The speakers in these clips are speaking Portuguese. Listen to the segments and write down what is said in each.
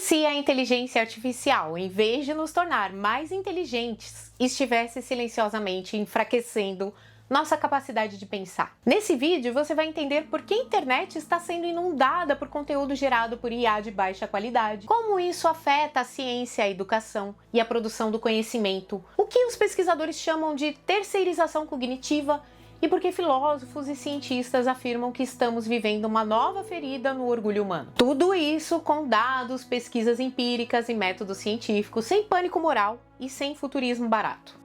se a inteligência artificial, em vez de nos tornar mais inteligentes, estivesse silenciosamente enfraquecendo nossa capacidade de pensar? Nesse vídeo você vai entender por que a internet está sendo inundada por conteúdo gerado por IA de baixa qualidade, como isso afeta a ciência, a educação e a produção do conhecimento, o que os pesquisadores chamam de terceirização cognitiva e por que filósofos e cientistas afirmam que estamos vivendo uma nova ferida no orgulho humano. Tudo isso com dados, pesquisas empíricas e métodos científicos, sem pânico moral e sem futurismo barato.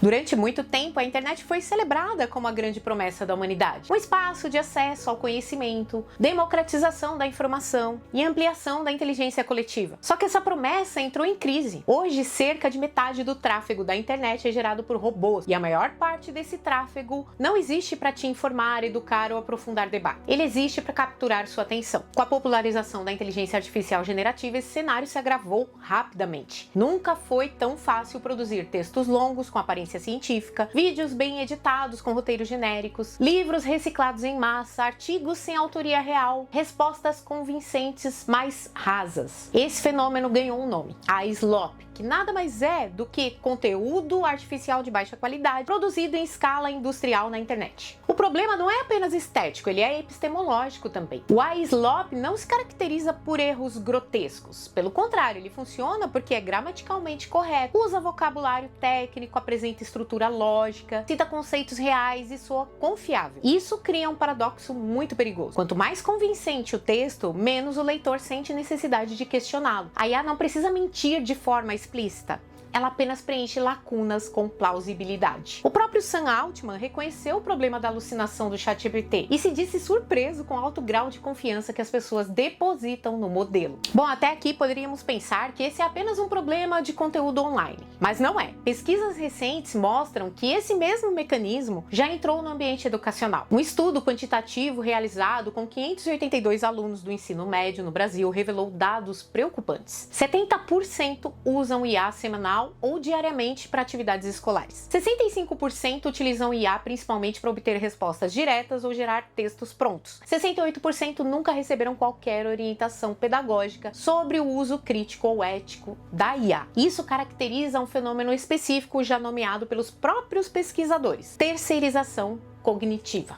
Durante muito tempo, a internet foi celebrada como a grande promessa da humanidade. Um espaço de acesso ao conhecimento, democratização da informação e ampliação da inteligência coletiva. Só que essa promessa entrou em crise. Hoje, cerca de metade do tráfego da internet é gerado por robôs, e a maior parte desse tráfego não existe para te informar, educar ou aprofundar debate. Ele existe para capturar sua atenção. Com a popularização da inteligência artificial generativa, esse cenário se agravou rapidamente. Nunca foi tão fácil produzir textos longos com aparência científica, vídeos bem editados com roteiros genéricos, livros reciclados em massa, artigos sem autoria real, respostas convincentes, mas rasas. Esse fenômeno ganhou um nome: a SLOP, que nada mais é do que conteúdo artificial de baixa qualidade produzido em escala industrial na internet. O problema não é apenas estético, ele é epistemológico também. O iSlop não se caracteriza por erros grotescos. Pelo contrário, ele funciona porque é gramaticalmente correto, usa vocabulário técnico, apresenta estrutura lógica, cita conceitos reais e soa confiável. Isso cria um paradoxo muito perigoso. Quanto mais convincente o texto, menos o leitor sente necessidade de questioná-lo. A IA não precisa mentir de forma explícita. Ela apenas preenche lacunas com plausibilidade. O próprio Sam Altman reconheceu o problema da alucinação do ChatGPT e se disse surpreso com o alto grau de confiança que as pessoas depositam no modelo. Bom, até aqui poderíamos pensar que esse é apenas um problema de conteúdo online, mas não é. Pesquisas recentes mostram que esse mesmo mecanismo já entrou no ambiente educacional. Um estudo quantitativo realizado com 582 alunos do ensino médio no Brasil revelou dados preocupantes. 70% usam IA semanal ou diariamente para atividades escolares. 65% utilizam IA principalmente para obter respostas diretas ou gerar textos prontos. 68% nunca receberam qualquer orientação pedagógica sobre o uso crítico ou ético da IA. Isso caracteriza um fenômeno específico já nomeado pelos próprios pesquisadores: terceirização cognitiva.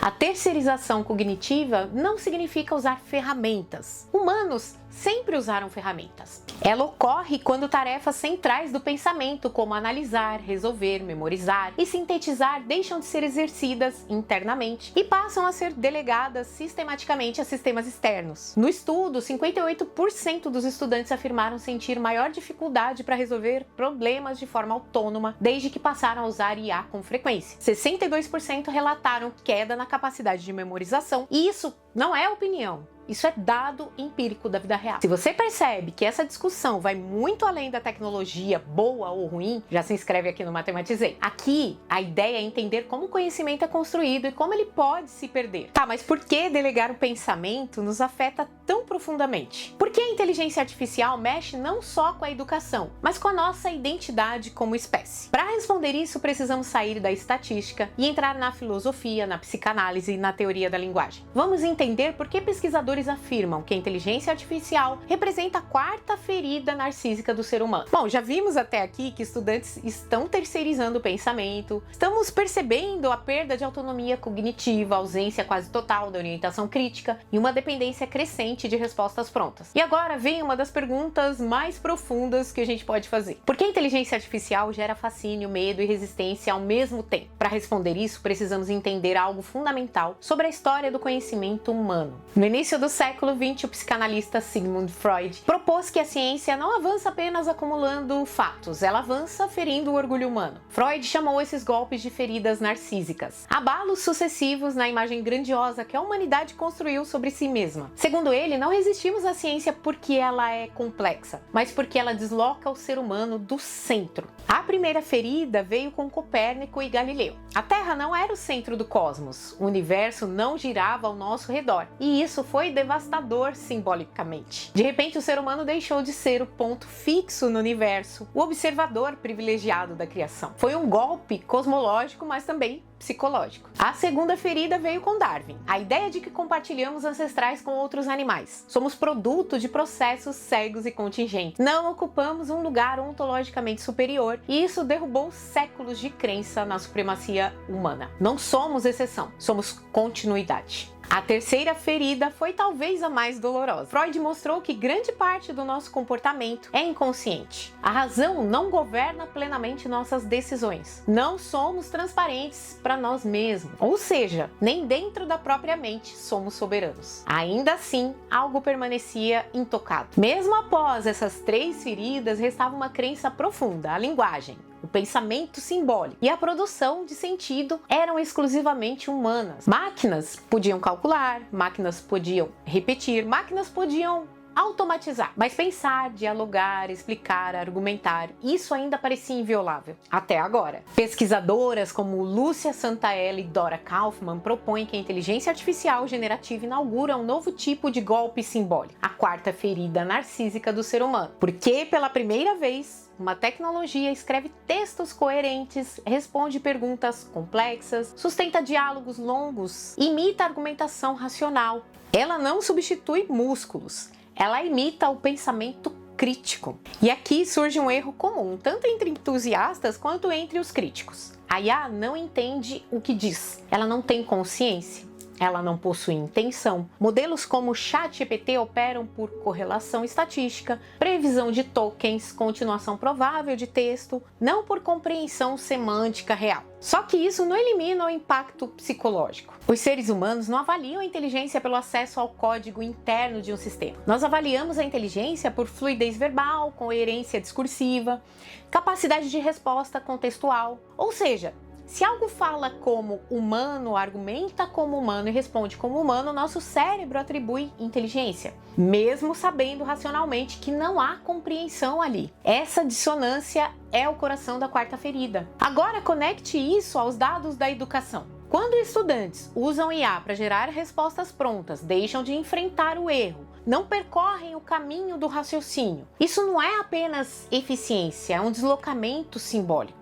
A terceirização cognitiva não significa usar ferramentas. Humanos sempre usaram ferramentas. Ela ocorre quando tarefas centrais do pensamento, como analisar, resolver, memorizar e sintetizar, deixam de ser exercidas internamente e passam a ser delegadas sistematicamente a sistemas externos. No estudo, 58% dos estudantes afirmaram sentir maior dificuldade para resolver problemas de forma autônoma desde que passaram a usar IA com frequência. 62% relataram queda na capacidade de memorização, e isso não é opinião. Isso é dado empírico da vida real. Se você percebe que essa discussão vai muito além da tecnologia boa ou ruim, já se inscreve aqui no Matematizei. Aqui, a ideia é entender como o conhecimento é construído e como ele pode se perder. Tá, mas por que delegar o pensamento nos afeta tão profundamente? Porque a inteligência artificial mexe não só com a educação, mas com a nossa identidade como espécie. Para responder isso, precisamos sair da estatística e entrar na filosofia, na psicanálise e na teoria da linguagem. Vamos entender por que pesquisadores afirmam que a inteligência artificial representa a quarta ferida narcísica do ser humano. Bom, já vimos até aqui que estudantes estão terceirizando o pensamento, estamos percebendo a perda de autonomia cognitiva, a ausência quase total da orientação crítica e uma dependência crescente de respostas prontas. E agora vem uma das perguntas mais profundas que a gente pode fazer: por que a inteligência artificial gera fascínio, medo e resistência ao mesmo tempo? Para responder isso, precisamos entender algo fundamental sobre a história do conhecimento humano. No início do século XX, o psicanalista Sigmund Freud propôs que a ciência não avança apenas acumulando fatos, ela avança ferindo o orgulho humano. Freud chamou esses golpes de feridas narcísicas, abalos sucessivos na imagem grandiosa que a humanidade construiu sobre si mesma. Segundo ele, não resistimos à ciência porque ela é complexa, mas porque ela desloca o ser humano do centro. A primeira ferida veio com Copérnico e Galileu. A Terra não era o centro do cosmos, o universo não girava ao nosso redor, e isso foi foi devastador simbolicamente. De repente, o ser humano deixou de ser o ponto fixo no universo, o observador privilegiado da criação. Foi um golpe cosmológico, mas também psicológico. A segunda ferida veio com Darwin, a ideia de que compartilhamos ancestrais com outros animais. Somos produto de processos cegos e contingentes. Não ocupamos um lugar ontologicamente superior e isso derrubou séculos de crença na supremacia humana. Não somos exceção, somos continuidade. A terceira ferida foi talvez a mais dolorosa. Freud mostrou que grande parte do nosso comportamento é inconsciente. A razão não governa plenamente nossas decisões. Não somos transparentes para nós mesmos. Ou seja, nem dentro da própria mente somos soberanos. Ainda assim, algo permanecia intocado. Mesmo após essas 3 feridas, restava uma crença profunda, a linguagem. O pensamento simbólico e a produção de sentido eram exclusivamente humanas. Máquinas podiam calcular, máquinas podiam repetir, máquinas podiam automatizar. Mas pensar, dialogar, explicar, argumentar, isso ainda parecia inviolável. Até agora. Pesquisadoras como Lúcia Santaella e Dora Kaufman propõem que a inteligência artificial generativa inaugura um novo tipo de golpe simbólico. A quarta ferida narcísica do ser humano. Porque pela primeira vez, uma tecnologia escreve textos coerentes, responde perguntas complexas, sustenta diálogos longos, imita argumentação racional. Ela não substitui músculos, ela imita o pensamento crítico. E aqui surge um erro comum, tanto entre entusiastas quanto entre os críticos. A IA não entende o que diz, ela não tem consciência. Ela não possui intenção. Modelos como o ChatGPT operam por correlação estatística, previsão de tokens, continuação provável de texto, não por compreensão semântica real. Só que isso não elimina o impacto psicológico. Os seres humanos não avaliam a inteligência pelo acesso ao código interno de um sistema. Nós avaliamos a inteligência por fluidez verbal, coerência discursiva, capacidade de resposta contextual. Ou seja, se algo fala como humano, argumenta como humano e responde como humano, nosso cérebro atribui inteligência, mesmo sabendo racionalmente que não há compreensão ali. Essa dissonância é o coração da quarta ferida. Agora conecte isso aos dados da educação. Quando estudantes usam IA para gerar respostas prontas, deixam de enfrentar o erro, não percorrem o caminho do raciocínio. Isso não é apenas eficiência, é um deslocamento simbólico.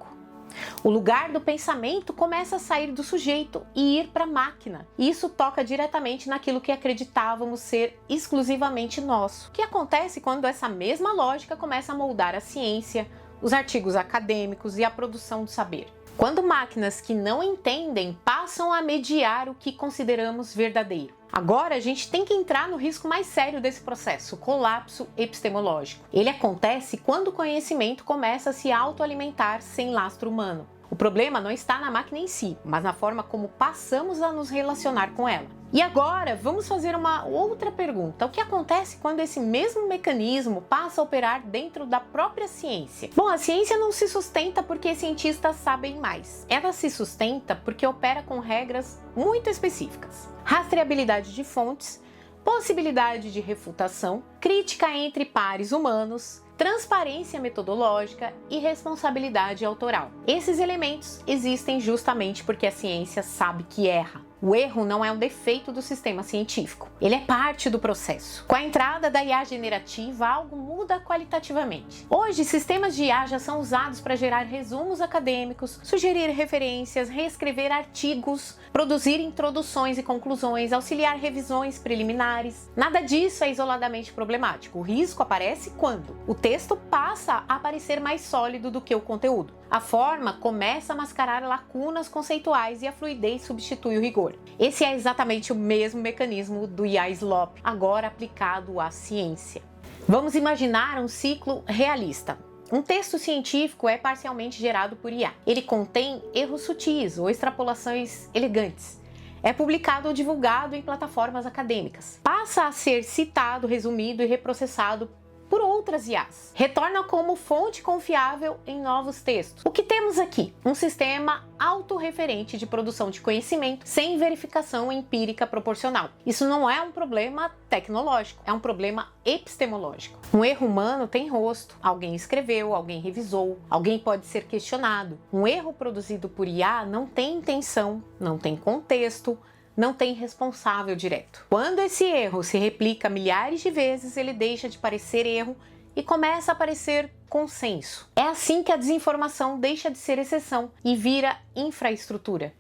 O lugar do pensamento começa a sair do sujeito e ir para a máquina. Isso toca diretamente naquilo que acreditávamos ser exclusivamente nosso. O que acontece quando essa mesma lógica começa a moldar a ciência, os artigos acadêmicos e a produção do saber? Quando máquinas que não entendem passam a mediar o que consideramos verdadeiro. Agora a gente tem que entrar no risco mais sério desse processo, o colapso epistemológico. Ele acontece quando o conhecimento começa a se autoalimentar sem lastro humano. O problema não está na máquina em si, mas na forma como passamos a nos relacionar com ela. E agora, vamos fazer uma outra pergunta. O que acontece quando esse mesmo mecanismo passa a operar dentro da própria ciência? Bom, a ciência não se sustenta porque cientistas sabem mais. Ela se sustenta porque opera com regras muito específicas. Rastreabilidade de fontes, possibilidade de refutação, crítica entre pares humanos, transparência metodológica e responsabilidade autoral. Esses elementos existem justamente porque a ciência sabe que erra. O erro não é um defeito do sistema científico, ele é parte do processo. Com a entrada da IA generativa, algo muda qualitativamente. Hoje, sistemas de IA já são usados para gerar resumos acadêmicos, sugerir referências, reescrever artigos, produzir introduções e conclusões, auxiliar revisões preliminares. Nada disso é isoladamente problemático. O risco aparece quando o texto passa a aparecer mais sólido do que o conteúdo. A forma começa a mascarar lacunas conceituais e a fluidez substitui o rigor. Esse é exatamente o mesmo mecanismo do IA Slop, agora aplicado à ciência. Vamos imaginar um ciclo realista. Um texto científico é parcialmente gerado por IA. Ele contém erros sutis ou extrapolações elegantes. É publicado ou divulgado em plataformas acadêmicas. Passa a ser citado, resumido e reprocessado por outras IAs. Retorna como fonte confiável em novos textos. O que temos aqui? Um sistema autorreferente de produção de conhecimento sem verificação empírica proporcional. Isso não é um problema tecnológico, é um problema epistemológico. Um erro humano tem rosto. Alguém escreveu, alguém revisou, alguém pode ser questionado. Um erro produzido por IA não tem intenção, não tem contexto, não tem responsável direto. Quando esse erro se replica milhares de vezes, ele deixa de parecer erro e começa a parecer consenso. É assim que a desinformação deixa de ser exceção e vira infraestrutura.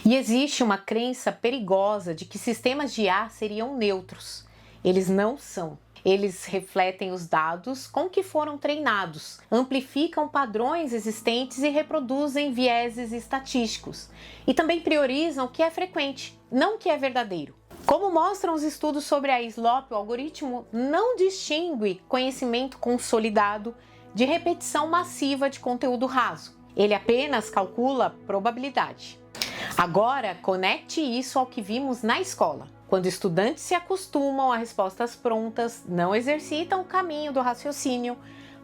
E existe uma crença perigosa de que sistemas de IA seriam neutros. Eles não são. Eles refletem os dados com que foram treinados, amplificam padrões existentes e reproduzem vieses estatísticos. E também priorizam o que é frequente, não o que é verdadeiro. Como mostram os estudos sobre a SLOP, o algoritmo não distingue conhecimento consolidado de repetição massiva de conteúdo raso. Ele apenas calcula probabilidade. Agora, conecte isso ao que vimos na escola. Quando estudantes se acostumam a respostas prontas, não exercitam o caminho do raciocínio,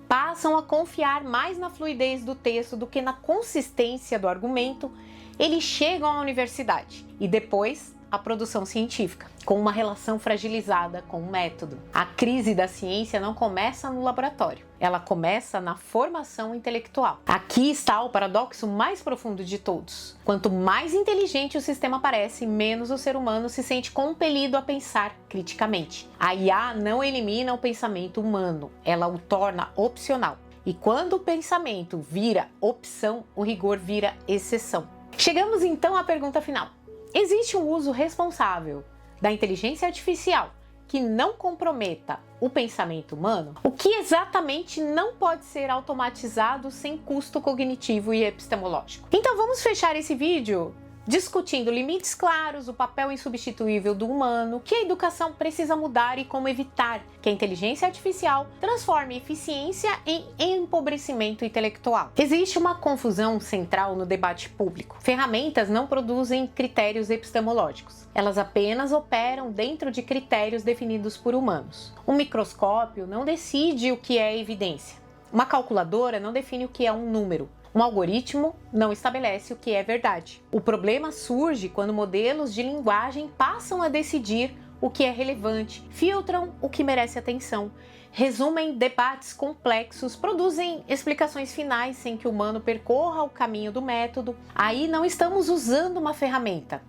passam a confiar mais na fluidez do texto do que na consistência do argumento, eles chegam à universidade e depois à produção científica, com uma relação fragilizada com o método. A crise da ciência não começa no laboratório, ela começa na formação intelectual. Aqui está o paradoxo mais profundo de todos. Quanto mais inteligente o sistema parece, menos o ser humano se sente compelido a pensar criticamente. A IA não elimina o pensamento humano, ela o torna opcional. E quando o pensamento vira opção, o rigor vira exceção. Chegamos então à pergunta final. Existe um uso responsável da inteligência artificial que não comprometa o pensamento humano? O que exatamente não pode ser automatizado sem custo cognitivo e epistemológico? Então vamos fechar esse vídeo discutindo limites claros, o papel insubstituível do humano, que a educação precisa mudar e como evitar que a inteligência artificial transforme eficiência em empobrecimento intelectual. Existe uma confusão central no debate público. Ferramentas não produzem critérios epistemológicos. Elas apenas operam dentro de critérios definidos por humanos. Um microscópio não decide o que é evidência. Uma calculadora não define o que é um número. Um algoritmo não estabelece o que é verdade. O problema surge quando modelos de linguagem passam a decidir o que é relevante, filtram o que merece atenção, resumem debates complexos, produzem explicações finais sem que o humano percorra o caminho do método. Aí não estamos usando uma ferramenta.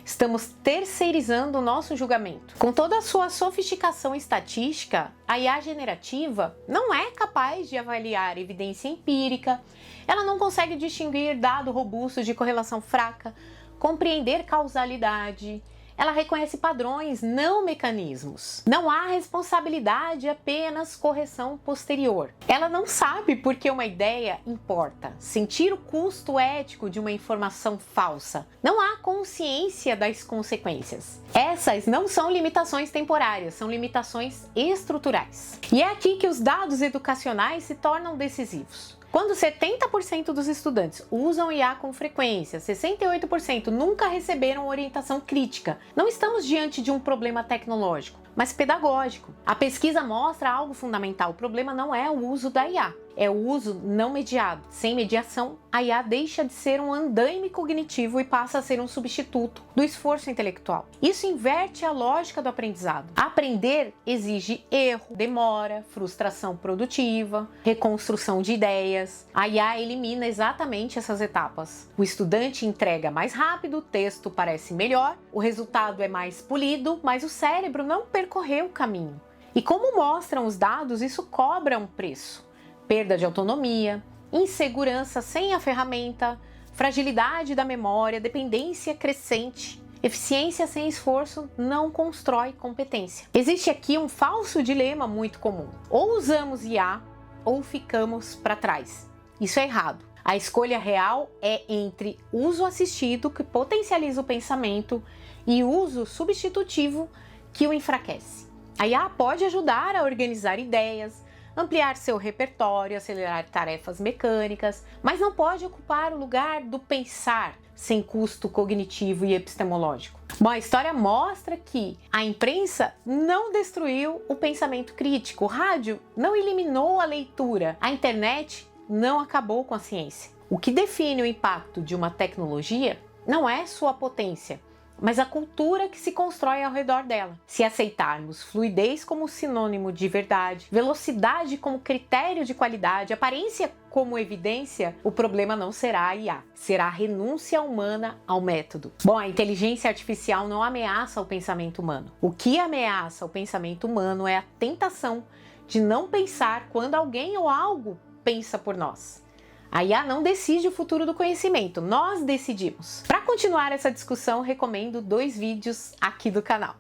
Estamos terceirizando o nosso julgamento. Com toda a sua sofisticação estatística, a IA generativa não é capaz de avaliar evidência empírica, ela não consegue distinguir dado robusto de correlação fraca, compreender causalidade. Ela reconhece padrões, não mecanismos. Não há responsabilidade, apenas correção posterior. Ela não sabe por que uma ideia importa, sentir o custo ético de uma informação falsa. Não há consciência das consequências. Essas não são limitações temporárias, são limitações estruturais. E é aqui que os dados educacionais se tornam decisivos. Quando 70% dos estudantes usam IA com frequência, 68% nunca receberam orientação crítica, não estamos diante de um problema tecnológico, mas pedagógico. A pesquisa mostra algo fundamental: o problema não é o uso da IA, é o uso não mediado. Sem mediação, a IA deixa de ser um andaime cognitivo e passa a ser um substituto do esforço intelectual. Isso inverte a lógica do aprendizado. Aprender exige erro, demora, frustração produtiva, reconstrução de ideias. A IA elimina exatamente essas etapas. O estudante entrega mais rápido, o texto parece melhor, o resultado é mais polido, mas o cérebro não percorreu o caminho. E como mostram os dados, isso cobra um preço. Perda de autonomia, insegurança sem a ferramenta, fragilidade da memória, dependência crescente. Eficiência sem esforço não constrói competência. Existe aqui um falso dilema muito comum. Ou usamos IA ou ficamos para trás. Isso é errado. A escolha real é entre uso assistido, que potencializa o pensamento, e uso substitutivo, que o enfraquece. A IA pode ajudar a organizar ideias, ampliar seu repertório, acelerar tarefas mecânicas, mas não pode ocupar o lugar do pensar sem custo cognitivo e epistemológico. Bom, a história mostra que a imprensa não destruiu o pensamento crítico, o rádio não eliminou a leitura, a internet não acabou com a ciência. O que define o impacto de uma tecnologia não é sua potência, mas a cultura que se constrói ao redor dela. Se aceitarmos fluidez como sinônimo de verdade, velocidade como critério de qualidade, aparência como evidência, o problema não será a IA, será a renúncia humana ao método. Bom, a inteligência artificial não ameaça o pensamento humano. O que ameaça o pensamento humano é a tentação de não pensar quando alguém ou algo pensa por nós. A IA não decide o futuro do conhecimento, nós decidimos. Para continuar essa discussão, recomendo 2 vídeos aqui do canal.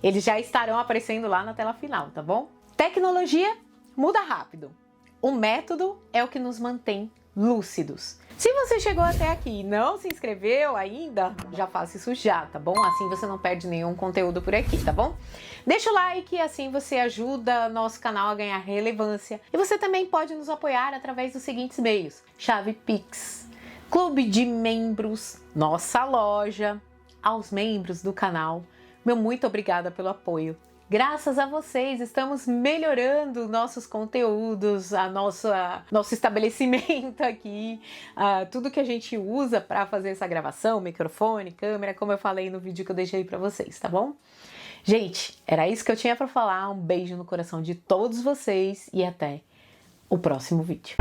Eles já estarão aparecendo lá na tela final, tá bom? Tecnologia muda rápido. O método é o que nos mantém lúcidos. Se você chegou até aqui e não se inscreveu ainda, já faça isso já, tá bom? Assim você não perde nenhum conteúdo por aqui, tá bom? Deixa o like, assim você ajuda nosso canal a ganhar relevância. E você também pode nos apoiar através dos seguintes meios: chave Pix, clube de membros, nossa loja. Aos membros do canal, meu muito obrigada pelo apoio. Graças a vocês, estamos melhorando nossos conteúdos, nosso estabelecimento aqui, tudo que a gente usa para fazer essa gravação, microfone, câmera, como eu falei no vídeo que eu deixei para vocês, tá bom? Gente, era isso que eu tinha para falar. Um beijo no coração de todos vocês e até o próximo vídeo.